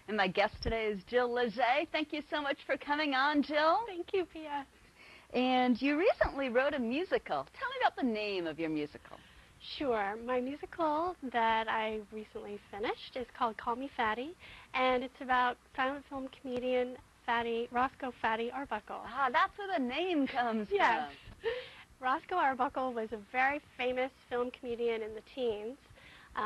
And my guest today is Jill Leger. Thank you so much for coming on, Jill. Thank you, Pia. And you recently wrote a musical. Tell me about the name of your musical. Sure. My musical that I recently finished is called Call Me Fatty, and it's about silent film comedian Roscoe Fatty Arbuckle. Ah, that's where the name comes Yes. from. Roscoe Arbuckle was a very famous film comedian in the teens.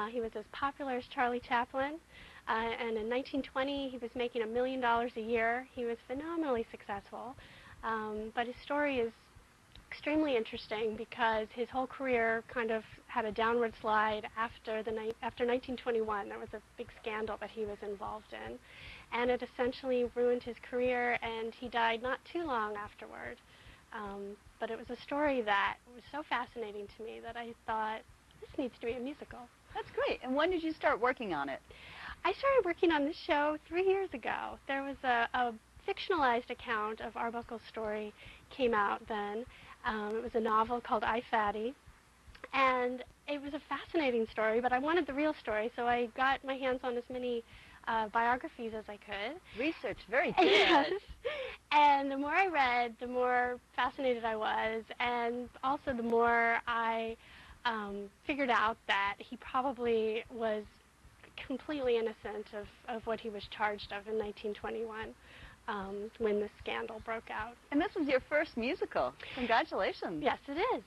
He was as popular as Charlie Chaplin, and in 1920 he was making $1 million a year. He was phenomenally successful, but his story is extremely interesting because his whole career kind of had a downward slide after 1921. There was a big scandal that he was involved in, and it essentially ruined his career, and he died not too long afterward. But it was a story that was so fascinating to me that I thought, this needs to be a musical. That's great. And when did you start working on it? I started working on this show 3 years ago. There was a fictionalized account of Arbuckle's story came out then. It was a novel called I, Fatty, and it was a fascinating story, but I wanted the real story, so I got my hands on as many biographies as I could. Research, very good. Yes. And the more I read, the more fascinated I was, and also the more I figured out that he probably was completely innocent of what he was charged of in 1921 when the scandal broke out. And this is your first musical. Congratulations. Yes, it is.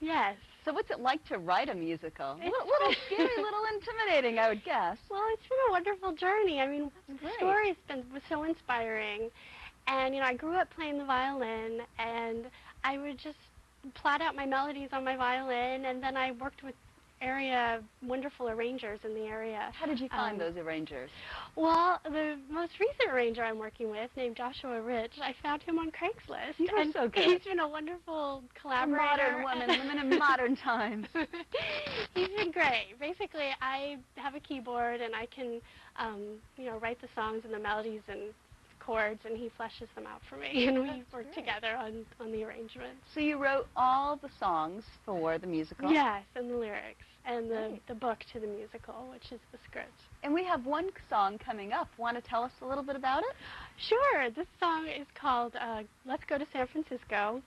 Yes. So what's it like to write a musical? A little scary, a little intimidating, I would guess. Well, it's been a wonderful journey. I mean, the story was so inspiring. And, you know, I grew up playing the violin, and I would just plot out my melodies on my violin, and then I worked with wonderful arrangers in the area. How did you find those arrangers? Well, the most recent arranger I'm working with, named Joshua Rich, I found him on Craigslist. You are so good. He's been a wonderful collaborator. Modern women, women in modern times. He's been great. Basically, I have a keyboard, and I can, you know, write the songs and the melodies and chords, and he fleshes them out for me, and we work together on the arrangements. So you wrote all the songs for the musical? Yes, and the lyrics, and the book to the musical, which is the script. And we have one song coming up. Want to tell us a little bit about it? Sure. This song is called Let's Go to San Francisco,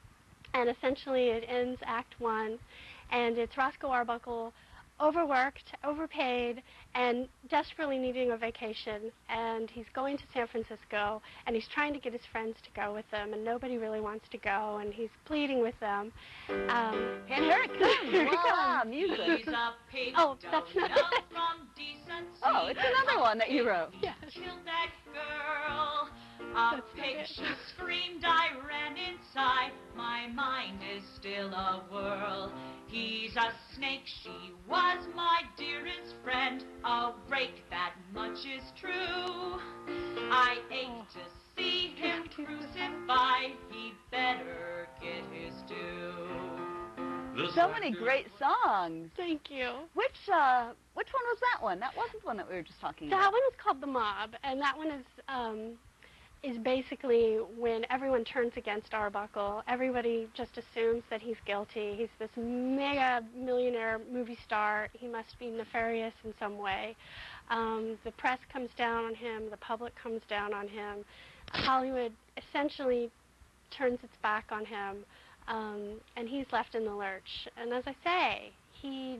and essentially it ends Act 1, and it's Roscoe Arbuckle overworked, overpaid, and desperately needing a vacation, and he's going to San Francisco, and he's trying to get his friends to go with him, and nobody really wants to go, and he's pleading with them. And here it comes. Voila, music. Oh, that's not Oh, it's another one that you wrote. Yes. Killed that girl. A pig, she screamed, I ran inside. My mind is still a whirl. He's a snake, she was my dearest friend. A rake, that much is true. I ache to see him crucified. He better get his due. So many great songs. Thank you. Which one was that one? That wasn't the one that we were just talking about. That one is called The Mob, and that one is basically when everyone turns against Arbuckle. Everybody just assumes that he's guilty. He's this mega millionaire movie star. He must be nefarious in some way. The press comes down on him. The public comes down on him. Hollywood essentially turns its back on him, and he's left in the lurch. And as I say, he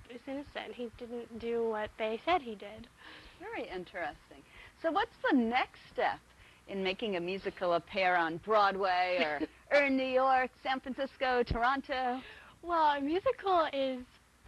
is innocent. He didn't do what they said he did. Very interesting. So what's the next step in making a musical appear on Broadway or in New York, San Francisco, Toronto? Well, a musical is,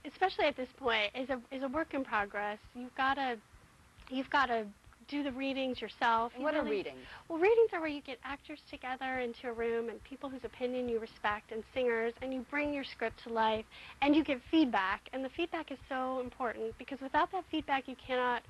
especially at this point, is a work in progress. You've got to do the readings yourself. What are readings? Well, readings are where you get actors together into a room and people whose opinion you respect and singers, and you bring your script to life and you give feedback. And the feedback is so important because without that feedback you cannot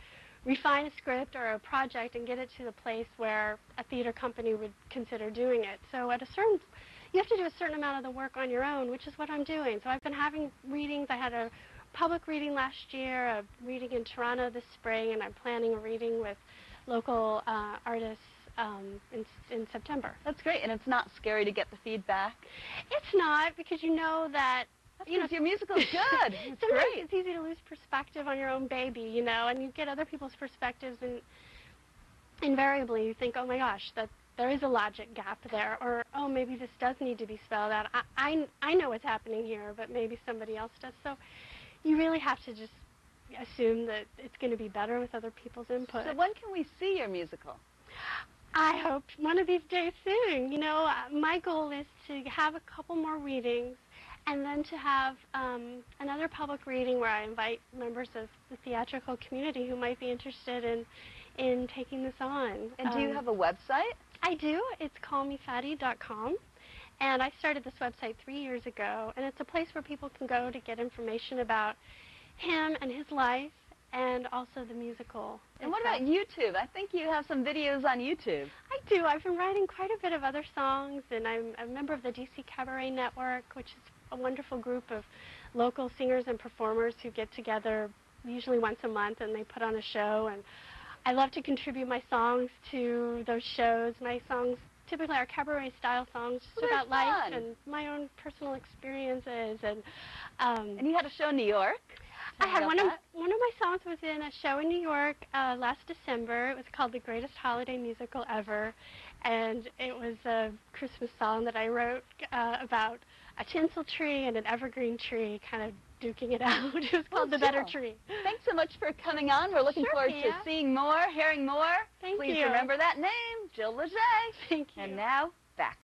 refine a script or a project and get it to the place where a theater company would consider doing it. So you have to do a certain amount of the work on your own, which is what I'm doing. So I've been having readings. I had a public reading last year, a reading in Toronto this spring, and I'm planning a reading with local artists in September. That's great, and it's not scary to get the feedback? It's not, because you know that You know, your musical's good. It's sometimes great. it's easy to lose perspective on your own baby, you know, and you get other people's perspectives, and invariably you think, oh my gosh, that there is a logic gap there, or oh, maybe this does need to be spelled out. I know what's happening here, but maybe somebody else does. So you really have to just assume that it's going to be better with other people's input. So when can we see your musical? I hope one of these days soon. You know, my goal is to have a couple more readings, and then to have another public reading where I invite members of the theatrical community who might be interested in taking this on. And do you have a website? I do. It's callmefatty.com. And I started this website 3 years ago, and it's a place where people can go to get information about him and his life, and also the musical. And what about YouTube? I think you have some videos on YouTube. I do. I've been writing quite a bit of other songs, and I'm a member of the DC Cabaret Network, which is a wonderful group of local singers and performers who get together usually once a month, and they put on a show. And I love to contribute my songs to those shows. My songs typically are cabaret-style songs, just about life and my own personal experiences. And you had a show in New York? I had one of my songs was in a show in New York last December. It was called The Greatest Holiday Musical Ever, and it was a Christmas song that I wrote about a tinsel tree and an evergreen tree kind of duking it out. It was called The Better Tree. Thanks so much for coming on. We're looking forward to seeing more, hearing more. Thank you. Please remember that name, Jill Leger. Thank you. And now, back